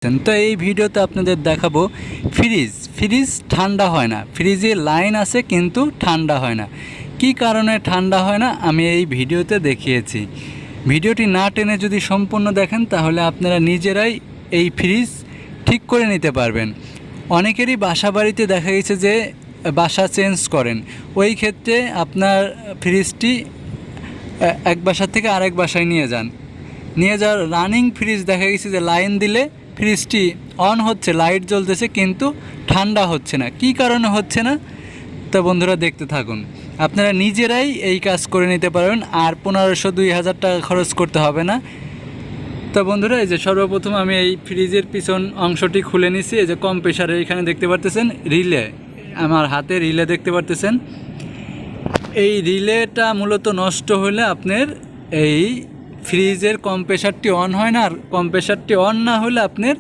তো এই ভিডিওতে আপনাদের দেখাবো ফ্রিজ ঠান্ডা হয় না। ফ্রিজে লাইন আছে কিন্তু ঠান্ডা হয় না। কি কারণে ঠান্ডা হয় না আমি এই ভিডিওতে দেখিয়েছি। ভিডিওটি না টেনে যদি সম্পূর্ণ দেখেন তাহলে আপনারা নিজেরাই এই ফ্রিজ ঠিক করে নিতে পারবেন। অনেকেরই বাসা বাড়িতে দেখা গেছে যে বাসা চেঞ্জ করেন, ওই ক্ষেত্রে আপনার ফ্রিজটি এক বাসা থেকে আরেক বাসায় নিয়ে যাওয়ার রানিং ফ্রিজ দেখা গেছে যে লাইন দিলে ফ্রিজটি অন হচ্ছে, লাইট জ্বলতেছে কিন্তু ঠান্ডা হচ্ছে না। কি কারণে হচ্ছে না তো বন্ধুরা দেখতে থাকুন। আপনারা নিজেরাই এই কাজ করে নিতে পারবেন, আর 1500-2000 টাকা খরচ করতে হবে না। তো বন্ধুরা এই যে সর্বপ্রথম আমি এই ফ্রিজের পিছন অংশটি খুলে নিছি। এই যে কম্প্রেসারে এখানে দেখতে পারতেছেন রিলে, আমার হাতে রিলে দেখতে পারতেছেন। এই রিলেটা মূলত নষ্ট হলে আপনার এই ফ্রিজের কম্প্রেসারটি অন হয় না, আর কম্প্রেসারটি অন না হলে আপনার